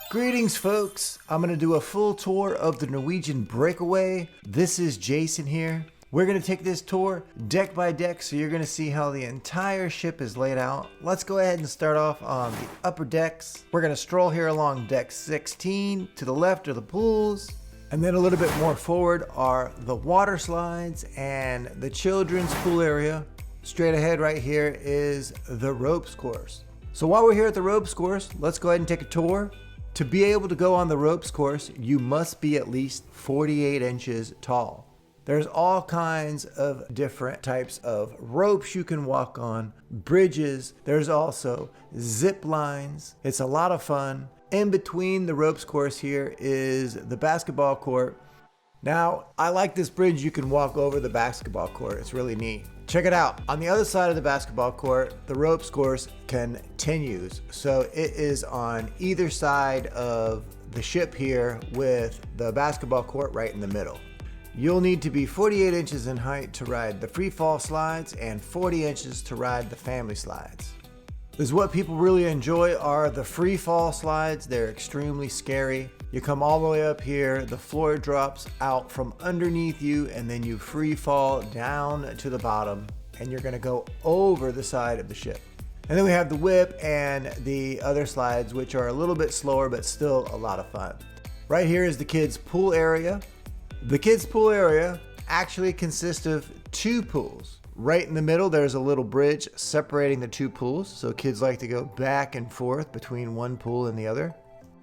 Greetings folks, I'm going to do a full tour of the Norwegian Breakaway. This is Jason here. We're going to take this tour deck by deck, so you're going to see how the entire ship is laid out. Let's go ahead and start off on the upper decks. We're going to stroll here along deck 16. To the left are the pools, and then a little bit more forward are the water slides and the children's pool area. Straight ahead right here is the ropes course. So while we're here at the ropes course, let's go ahead and take a tour. To be able to go on the ropes course, you must be at least 48 inches tall. There's all kinds of different types of ropes you can walk on, bridges. There's also zip lines. It's a lot of fun. In between the ropes course here is the basketball court. Now, I like this bridge. You can walk over the basketball court. It's really neat. Check it out. On the other side of the basketball court, the ropes course continues. So it is on either side of the ship here with the basketball court right in the middle. You'll need to be 48 inches in height to ride the free fall slides and 40 inches to ride the family slides. Is what people really enjoy are the free fall slides. They're extremely scary. You come all the way up here, the floor drops out from underneath you, and then you free fall down to the bottom, and you're gonna go over the side of the ship. And then we have the whip and the other slides, which are a little bit slower, but still a lot of fun. Right here is the kids' pool area. The kids' pool area actually consists of two pools. Right in the middle, there's a little bridge separating the two pools, so kids like to go back and forth between one pool and the other.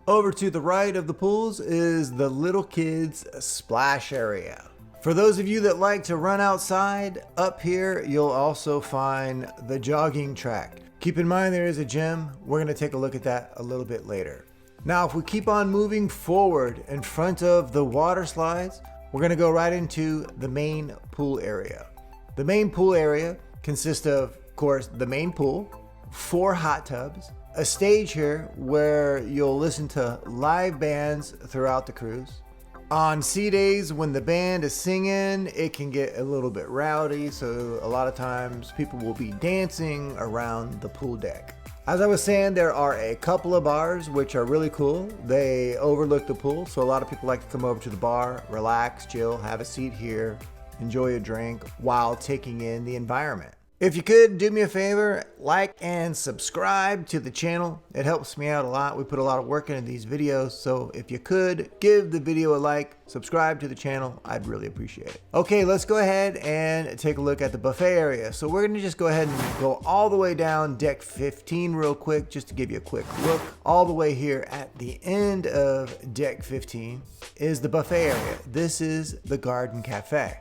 Over to the right of the pools is the little kids' splash area. For those of you that like to run outside, up here you'll also find the jogging track. Keep in mind there is a gym. We're going to take a look at that a little bit later. Now, if we keep on moving forward in front of the water slides, we're going to go right into the main pool area. The main pool area consists of course, the main pool, 4 hot tubs, a stage here where you'll listen to live bands throughout the cruise. On sea days when the band is singing, it can get a little bit rowdy, so a lot of times people will be dancing around the pool deck. As I was saying, there are a couple of bars which are really cool. They overlook the pool, so a lot of people like to come over to the bar, relax, chill, have a seat here, enjoy a drink while taking in the environment. If you could do me a favor, like and subscribe to the channel. It helps me out a lot. We put a lot of work into these videos, so if you could give the video a like, subscribe to the channel, I'd really appreciate it. Okay, let's go ahead and take a look at the buffet area. So we're gonna just go ahead and go all the way down deck 15 real quick, just to give you a quick look. All the way here at the end of deck 15 is the buffet area. This is the Garden Cafe.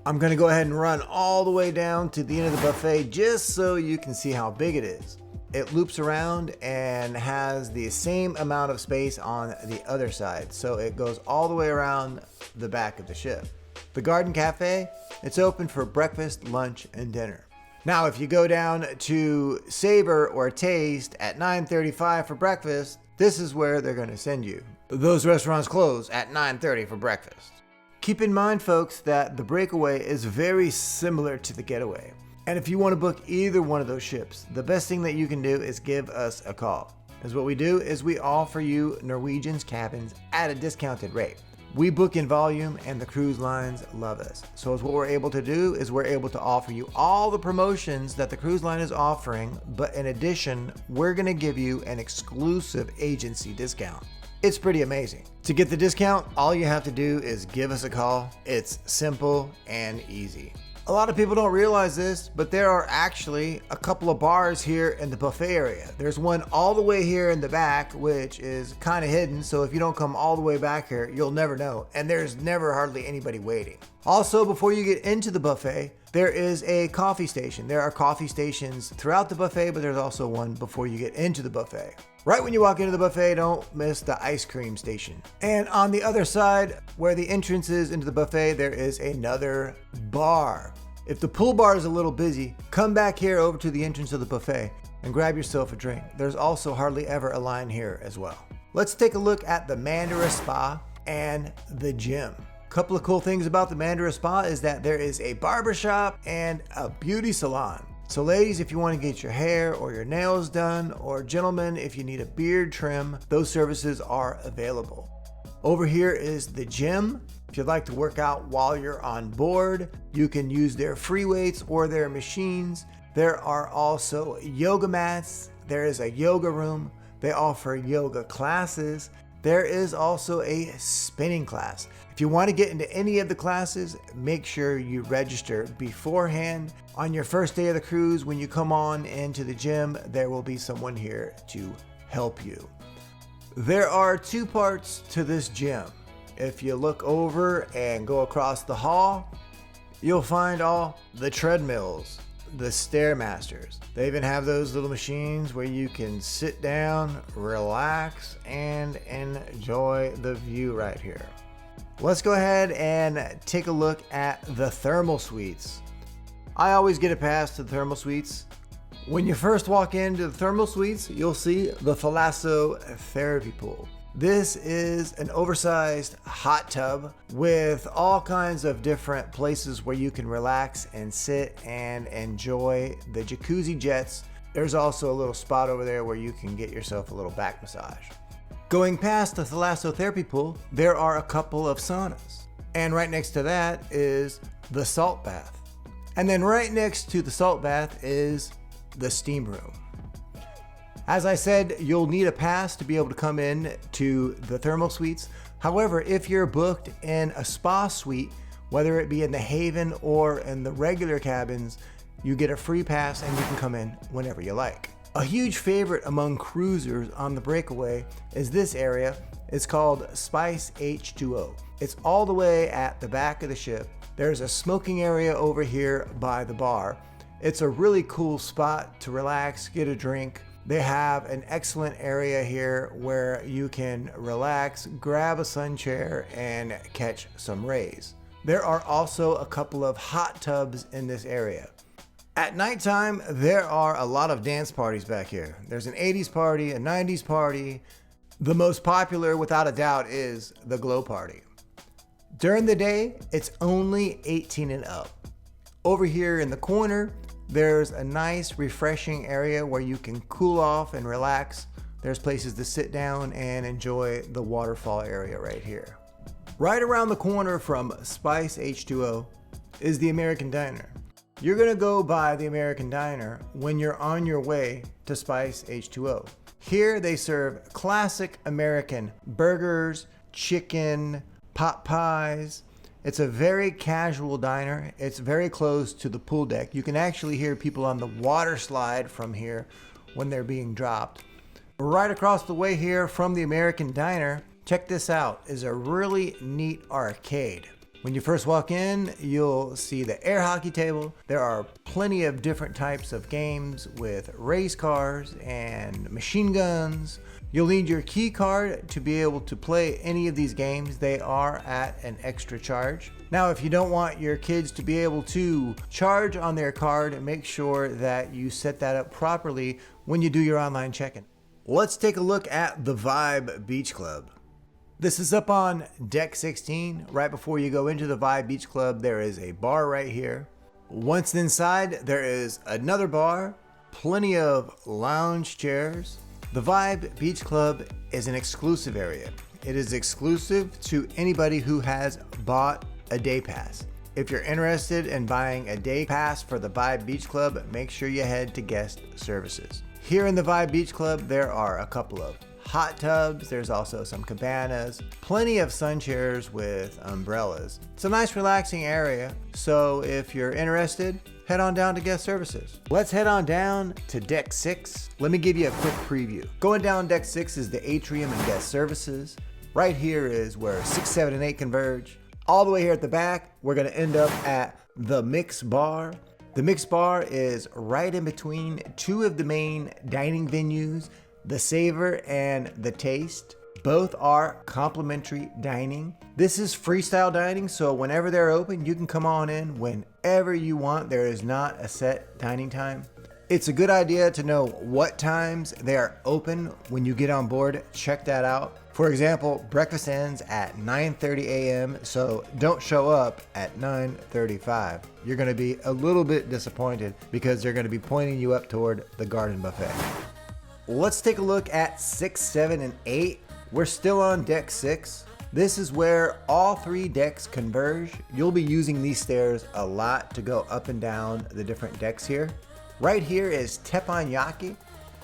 I'm gonna go ahead and run all the way down to the end of the buffet just so you can see how big it is. It loops around and has the same amount of space on the other side. So it goes all the way around the back of the ship. The Garden Cafe, it's open for breakfast, lunch, and dinner. Now, if you go down to Savor or Taste at 9:35 for breakfast, this is where they're gonna send you. Those restaurants close at 9:30 for breakfast. Keep in mind, folks, that the Breakaway is very similar to the Getaway. And if you want to book either one of those ships, the best thing that you can do is give us a call. Because what we do is we offer you Norwegian's cabins at a discounted rate. We book in volume and the cruise lines love us. So what we're able to do is we're able to offer you all the promotions that the cruise line is offering, but in addition, we're going to give you an exclusive agency discount. It's pretty amazing. To get the discount, all you have to do is give us a call. It's simple and easy. A lot of people don't realize this, but there are actually a couple of bars here in the buffet area. There's one all the way here in the back, which is kind of hidden, so if you don't come all the way back here, you'll never know, and there's never hardly anybody waiting. Also, before you get into the buffet, there is a coffee station. There are coffee stations throughout the buffet, but there's also one before you get into the buffet. Right when you walk into the buffet, don't miss the ice cream station. And on the other side, where the entrance is into the buffet, there is another bar. If the pool bar is a little busy, come back here over to the entrance of the buffet and grab yourself a drink. There's also hardly ever a line here as well. Let's take a look at the Mandara Spa and the gym. Couple of cool things about the Mandara Spa is that there is a barbershop and a beauty salon. So ladies, if you want to get your hair or your nails done, or gentlemen, if you need a beard trim, those services are available. Over here is the gym. If you'd like to work out while you're on board, you can use their free weights or their machines. There are also yoga mats. There is a yoga room. They offer yoga classes. There is also a spinning class. If you want to get into any of the classes, make sure you register beforehand. On your first day of the cruise, when you come on into the gym, there will be someone here to help you. There are two parts to this gym. If you look over and go across the hall, you'll find all the treadmills, the Stairmasters. They even have those little machines where you can sit down, relax, and enjoy the view right here. Let's go ahead and take a look at the thermal suites. I always get a pass to the thermal suites. When you first walk into the thermal suites, you'll see the Therapy Pool. This is an oversized hot tub with all kinds of different places where you can relax and sit and enjoy the jacuzzi jets. There's also a little spot over there where you can get yourself a little back massage. Going past the Therapy Pool, there are a couple of saunas. And right next to that is the salt bath. And then right next to the salt bath is the steam room. As I said, you'll need a pass to be able to come in to the thermal suites. However, if you're booked in a spa suite, whether it be in the Haven or in the regular cabins, you get a free pass and you can come in whenever you like. A huge favorite among cruisers on the Breakaway is this area. It's called Spice H2O. It's all the way at the back of the ship. There's a smoking area over here by the bar. It's a really cool spot to relax, get a drink. They have an excellent area here where you can relax, grab a sun chair, and catch some rays. There are also a couple of hot tubs in this area. At nighttime, there are a lot of dance parties back here. There's an 80s party, a 90s party. The most popular, without a doubt, is the glow party. During the day, it's only 18 and up. Over here in the corner, there's a nice, refreshing area where you can cool off and relax. There's places to sit down and enjoy the waterfall area right here. Right around the corner from Spice H2O is the American Diner. You're gonna go by the American Diner when you're on your way to Spice H2O. Here they serve classic American burgers, chicken, pot pies. It's a very casual diner. It's very close to the pool deck. You can actually hear people on the water slide from here when they're being dropped. Right across the way here from the American Diner, check this out, is a really neat arcade. When you first walk in, you'll see the air hockey table. There are plenty of different types of games with race cars and machine guns. You'll need your key card to be able to play any of these games. They are at an extra charge. Now, if you don't want your kids to be able to charge on their card, make sure that you set that up properly when you do your online check-in. Let's take a look at the Vibe Beach Club. This is up on deck 16. Right before you go into the Vibe Beach Club, there is a bar right here. Once inside, there is another bar, plenty of lounge chairs. The Vibe Beach Club is an exclusive area. It is exclusive to anybody who has bought a day pass. If you're interested in buying a day pass for the Vibe Beach Club, make sure you head to guest services. Here in the Vibe Beach Club, there are a couple of hot tubs. There's also some cabanas, plenty of sun chairs with umbrellas. It's a nice relaxing area. So if you're interested, head on down to guest services. Let's head on down to deck 6. Let me give you a quick preview. Going down deck 6 is the atrium and guest services. Right here is where 6, 7, and 8 converge. All the way here at the back, we're gonna end up at the Mix Bar. The Mix Bar is right in between two of the main dining venues, the Savor and the Taste. Both are complimentary dining. This is freestyle dining, so whenever they're open, you can come on in whenever you want. There is not a set dining time. It's a good idea to know what times they are open when you get on board. Check that out. For example, breakfast ends at 9:30 a.m., so don't show up at 9:35. You're going to be a little bit disappointed because they're going to be pointing you up toward the garden buffet. Let's take a look at 6, 7, and 8. We're still on deck 6. This is where all 3 decks converge. You'll be using these stairs a lot to go up and down the different decks here. Right here is teppanyaki.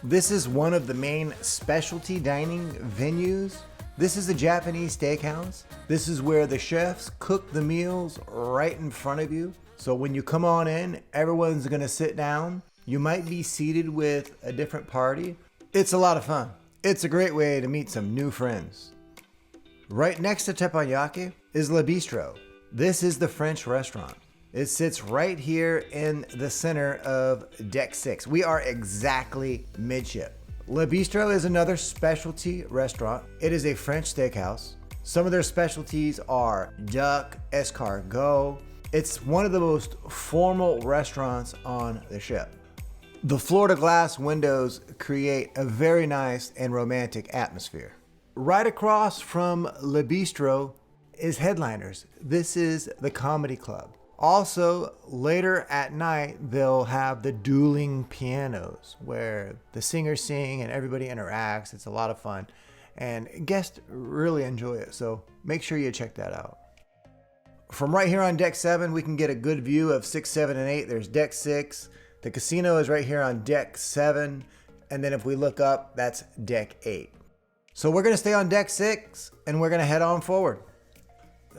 This is one of the main specialty dining venues. This is a Japanese steakhouse. This is where the chefs cook the meals right in front of you. So when you come on in, everyone's gonna sit down. You might be seated with a different party. It's a lot of fun. It's a great way to meet some new friends. Right next to teppanyaki is Le Bistro. This is the French restaurant. It sits right here in the center of deck 6. We are exactly midship. Le Bistro is another specialty restaurant. It is a French steakhouse. Some of their specialties are duck, escargot. It's one of the most formal restaurants on the ship. The floor-to-glass windows create a very nice and romantic atmosphere. Right across from Le Bistro is Headliners. This is the comedy club. Also, later at night, they'll have the dueling pianos where the singers sing and everybody interacts. It's a lot of fun, and guests really enjoy it, so make sure you check that out. From right here on deck 7, we can get a good view of 6, 7, and 8. There's deck 6. The casino is right here on deck 7, and then if we look up, that's deck 8. So we're going to stay on deck 6, and we're going to head on forward.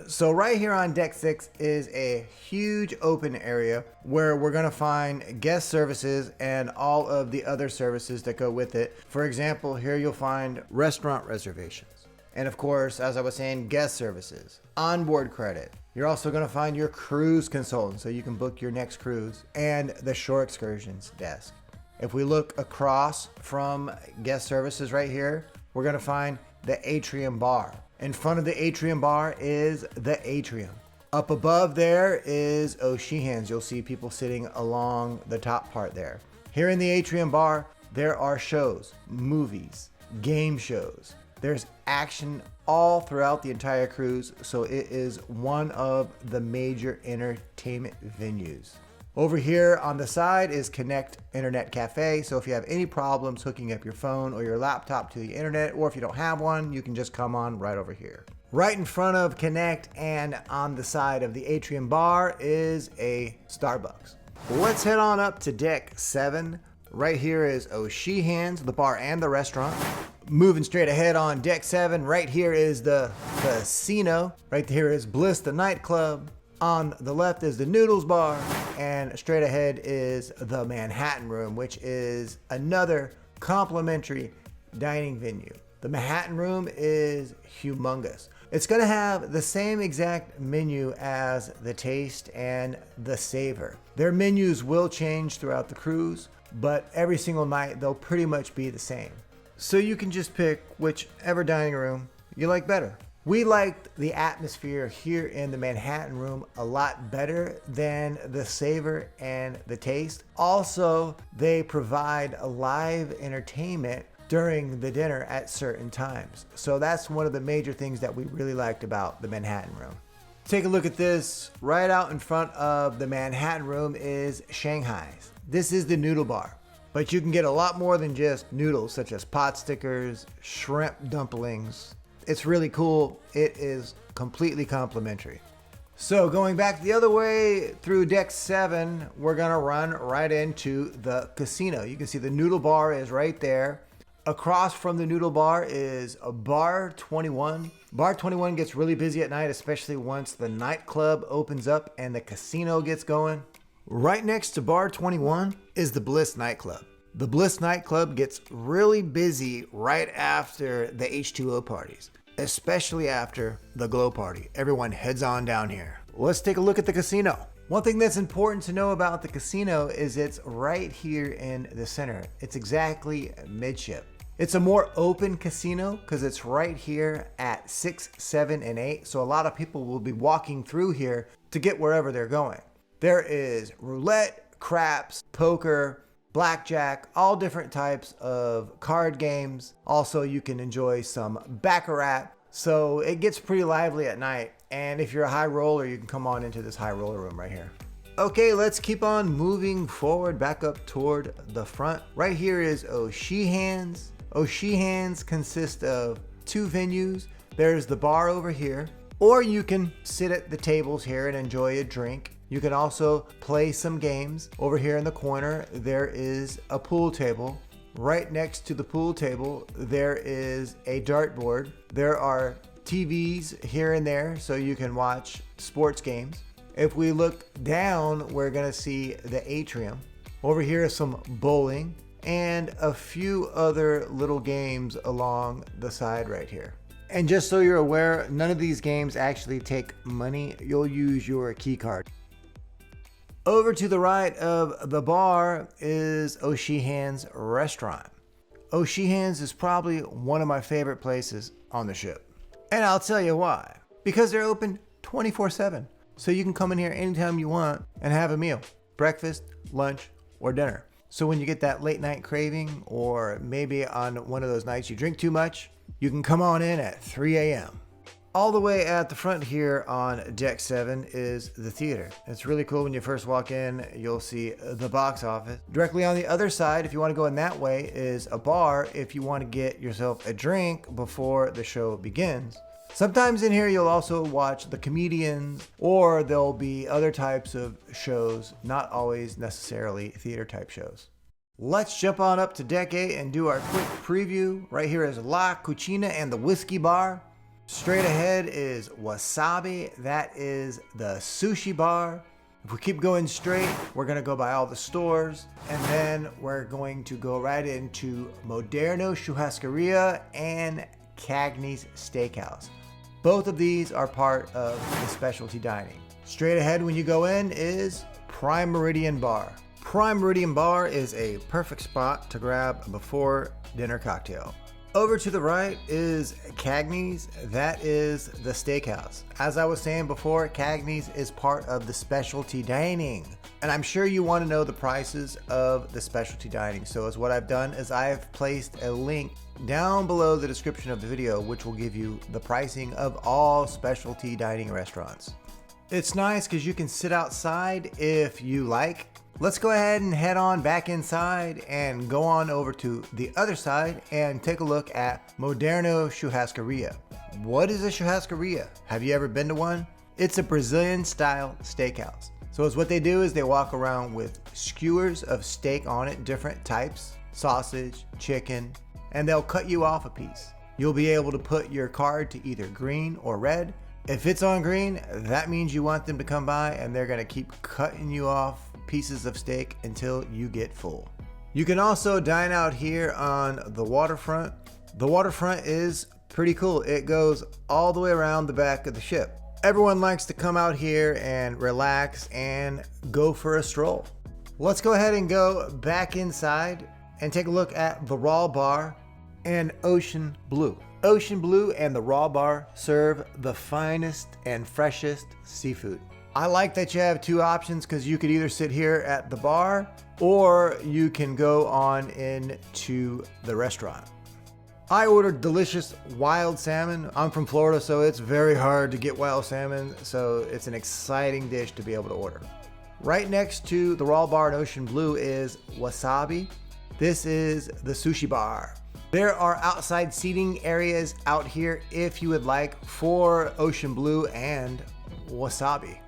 So right here on deck 6 is a huge open area where we're going to find guest services and all of the other services that go with it. For example, here you'll find restaurant reservations. And of course, as I was saying, guest services, onboard credit. You're also going to find your cruise consultant so you can book your next cruise, and the shore excursions desk. If we look across from guest services right here, we're going to find the atrium bar. In front of the atrium bar is the atrium. Up above there is O'Sheehan's. You'll see people sitting along the top part there. Here in the atrium bar, there are shows, movies, game shows. There's action all throughout the entire cruise, so it is one of the major entertainment venues. Over here on the side is Connect Internet Cafe, so if you have any problems hooking up your phone or your laptop to the internet, or if you don't have one, you can just come on right over here. Right in front of Connect and on the side of the atrium bar is a Starbucks. Let's head on up to deck 7. Right here is O'Sheehan's, the bar and the restaurant. Moving straight ahead on deck 7, right here is the casino. Right here is Bliss, the nightclub. On the left is the Noodles bar, and straight ahead is the Manhattan Room, which is another complimentary dining venue. The Manhattan Room is humongous. It's going to have the same exact menu as the Taste and the Savor. Their menus will change throughout the cruise, but every single night they'll pretty much be the same. So you can just pick whichever dining room you like better. We liked the atmosphere here in the Manhattan Room a lot better than the Savor and the Taste. Also, they provide a live entertainment during the dinner at certain times. So that's one of the major things that we really liked about the Manhattan Room. Take a look at this. Right out in front of the Manhattan Room is Shanghai's. This is the noodle bar. But you can get a lot more than just noodles, such as pot stickers, shrimp dumplings. It's really cool. It is completely complimentary. So going back the other way through deck 7, we're gonna run right into the casino. You can see the noodle bar is right there. Across from the noodle bar is a Bar 21. Bar 21 gets really busy at night, especially once the nightclub opens up and the casino gets going. Right next to Bar 21 is the Bliss nightclub. The Bliss nightclub gets really busy right after the H2O parties, especially after the glow party. Everyone heads on down here. Let's take a look at the casino. One thing that's important to know about the casino is it's right here in the center. It's exactly midship. It's a more open casino because it's right here at 6, 7, and 8. So a lot of people will be walking through here to get wherever they're going. There is roulette, craps, poker, blackjack, all different types of card games. Also, you can enjoy some baccarat. So it gets pretty lively at night. And if you're a high roller, you can come on into this high roller room right here. Okay, let's keep on moving forward back up toward the front. Right here is O'Sheehan's. O'Sheehan's consists of two venues. There's the bar over here, or you can sit at the tables here and enjoy a drink. You can also play some games. Over here in the corner, there is a pool table. Right next to the pool table, there is a dartboard. There are TVs here and there, so you can watch sports games. If we look down, we're gonna see the atrium. Over here is some bowling and a few other little games along the side right here. And just so you're aware, none of these games actually take money. You'll use your key card. Over to the right of the bar is O'Sheehan's restaurant. O'Sheehan's is probably one of my favorite places on the ship. And I'll tell you why. Because they're open 24/7. So you can come in here anytime you want and have a meal, breakfast, lunch, or dinner. So when you get that late night craving, or maybe on one of those nights you drink too much, you can come on in at 3 a.m. All the way at the front here on deck 7 is the theater. It's really cool. When you first walk in, you'll see the box office. Directly on the other side, if you want to go in that way, is a bar if you want to get yourself a drink before the show begins. Sometimes in here you'll also watch the comedians, or there'll be other types of shows, not always necessarily theater type shows. Let's jump on up to deck 8 and do our quick preview. Right here is La Cucina and the Whiskey Bar. Straight ahead is Wasabi. That is the sushi bar. If we keep going straight, we're gonna go by all the stores, and then we're going to go right into Moderno Churrascaria and Cagney's Steakhouse. Both of these are part of the specialty dining. Straight ahead when you go in is Prime Meridian Bar. Prime Meridian Bar is a perfect spot to grab a before dinner cocktail. Over to the right is Cagney's. That is the steakhouse. As I was saying before, Cagney's is part of the specialty dining. And I'm sure you want to know the prices of the specialty dining. So as what I've done is I've placed a link down below the description of the video, which will give you the pricing of all specialty dining restaurants. It's nice because you can sit outside if you like. Let's go ahead and head on back inside and go on over to the other side and take a look at Moderno Churrascaria. What is a churrascaria? Have you ever been to one? It's a Brazilian style steakhouse. So what they do is they walk around with skewers of steak on it, different types, sausage, chicken, and they'll cut you off a piece. You'll be able to put your card to either green or red. If it's on green, that means you want them to come by and they're gonna keep cutting you off pieces of steak until you get full. You can also dine out here on the waterfront. The waterfront is pretty cool. It goes all the way around the back of the ship. Everyone likes to come out here and relax and go for a stroll. Let's go ahead and go back inside and take a look at the Raw Bar and Ocean Blue. Ocean Blue and the Raw Bar serve the finest and freshest seafood. I like that you have two options because you could either sit here at the bar or you can go on into the restaurant. I ordered delicious wild salmon. I'm from Florida, so it's very hard to get wild salmon, so it's an exciting dish to be able to order. Right next to the Raw Bar and Ocean Blue is Wasabi. This is the sushi bar. There are outside seating areas out here if you would like for Ocean Blue and Wasabi.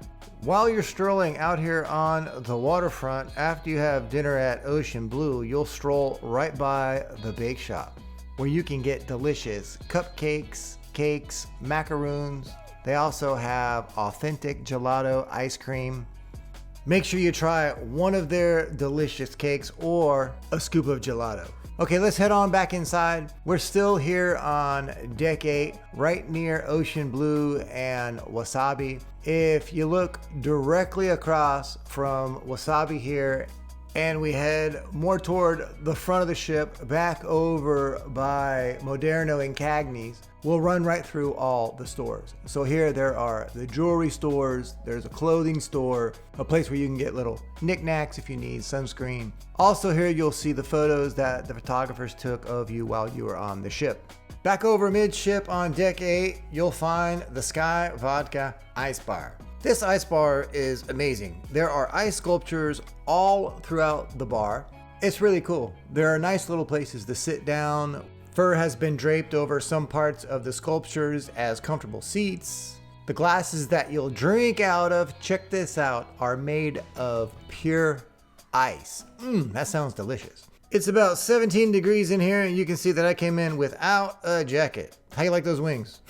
While you're strolling out here on the waterfront, after you have dinner at Ocean Blue, you'll stroll right by the bake shop where you can get delicious cupcakes, cakes, macaroons. They also have authentic gelato ice cream. Make sure you try one of their delicious cakes or a scoop of gelato. Okay, let's head on back inside. We're still here on deck 8, right near Ocean Blue and Wasabi. If you look directly across from Wasabi here and we head more toward the front of the ship, back over by Moderno and Cagney's, we'll run right through all the stores. So here there are the jewelry stores, there's a clothing store, a place where you can get little knickknacks if you need sunscreen. Also here you'll see the photos that the photographers took of you while you were on the ship. Back over midship on deck 8, you'll find the Sky Vodka Ice Bar. This ice bar is amazing. There are ice sculptures all throughout the bar. It's really cool. There are nice little places to sit down. Fur has been draped over some parts of the sculptures as comfortable seats. The glasses that you'll drink out of, check this out, are made of pure ice. That sounds delicious. It's about 17 degrees in here, and you can see that I came in without a jacket. How you like those wings?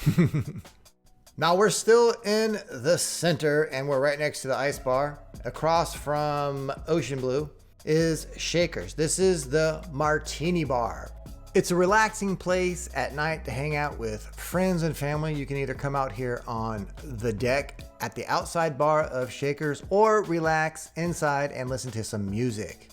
Now we're still in the center, and we're right next to the ice bar. Across from Ocean Blue is Shakers. This is the Martini Bar. It's a relaxing place at night to hang out with friends and family. You can either come out here on the deck at the outside bar of Shakers or relax inside and listen to some music.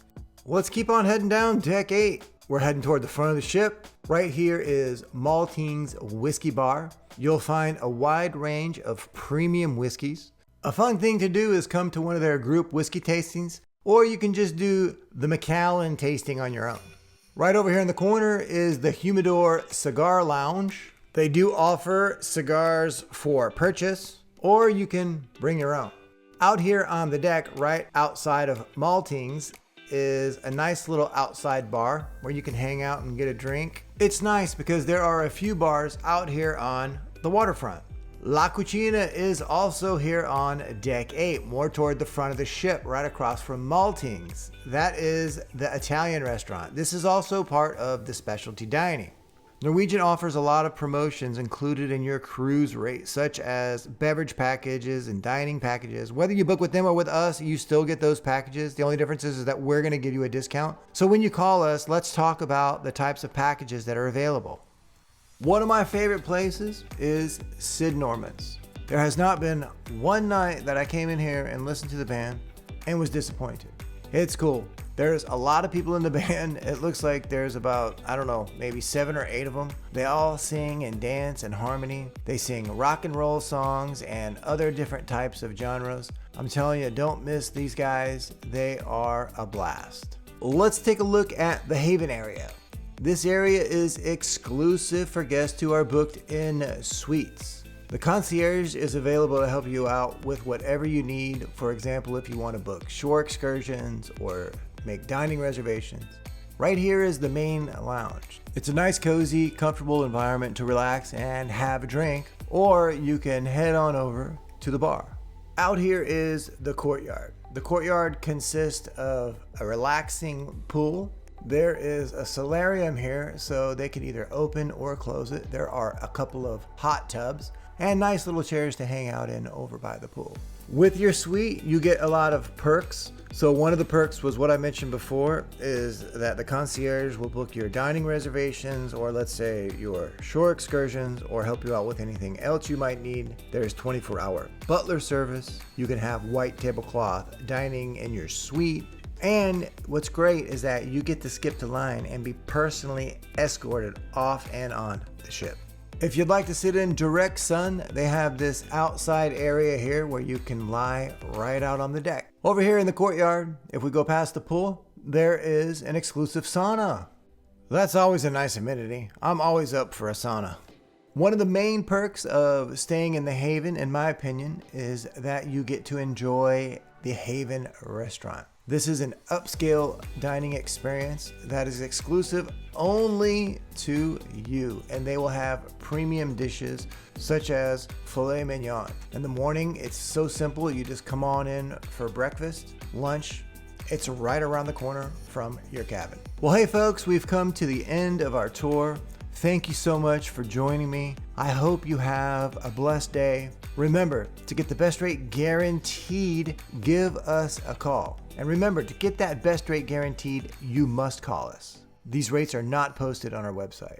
Let's keep on heading down deck 8. We're heading toward the front of the ship. Right here is Maltings Whiskey Bar. You'll find a wide range of premium whiskeys. A fun thing to do is come to one of their group whiskey tastings, or you can just do the Macallan tasting on your own. Right over here in the corner is the Humidor Cigar Lounge. They do offer cigars for purchase, or you can bring your own. Out here on the deck, right outside of Maltings, is a nice little outside bar where you can hang out and get a drink. It's nice because there are a few bars out here on the waterfront. La Cucina is also here on deck 8, more toward the front of the ship, right across from Maltings. That is the Italian restaurant. This is also part of the specialty dining. Norwegian offers a lot of promotions included in your cruise rate, such as beverage packages and dining packages. Whether you book with them or with us, you still get those packages. The only difference is that we're going to give you a discount. So when you call us, let's talk about the types of packages that are available. One of my favorite places is Sid Norman's. There has not been one night that I came in here and listened to the band and was disappointed. It's cool. There's a lot of people in the band. It looks like there's about, I don't know, maybe 7 or 8 of them. They all sing and dance in harmony. They sing rock and roll songs and other different types of genres. I'm telling you, don't miss these guys. They are a blast. Let's take a look at the Haven area. This area is exclusive for guests who are booked in suites. The concierge is available to help you out with whatever you need. For example, if you want to book shore excursions or make dining reservations. Right here is the main lounge. It's a nice, cozy, comfortable environment to relax and have a drink, or you can head on over to the bar. Out here is the courtyard. The courtyard consists of a relaxing pool. There is a solarium here, so they can either open or close it. There are a couple of hot tubs and nice little chairs to hang out in over by the pool. With your suite, you get a lot of perks. So one of the perks was what I mentioned before, is that the concierge will book your dining reservations, or let's say your shore excursions, or help you out with anything else you might need. There's 24-hour butler service. You can have white tablecloth dining in your suite. And what's great is that you get to skip the line and be personally escorted off and on the ship. If you'd like to sit in direct sun, they have this outside area here where you can lie right out on the deck. Over here in the courtyard, if we go past the pool, there is an exclusive sauna. That's always a nice amenity. I'm always up for a sauna. One of the main perks of staying in the Haven, in my opinion, is that you get to enjoy the Haven restaurant. This is an upscale dining experience that is exclusive only to you, and they will have premium dishes such as filet mignon. In the morning, it's so simple. You just come on in for breakfast, lunch. It's right around the corner from your cabin. Well, hey folks, we've come to the end of our tour. Thank you so much for joining me. I hope you have a blessed day. Remember, to get the best rate guaranteed, give us a call. And remember, to get that best rate guaranteed, you must call us. These rates are not posted on our website.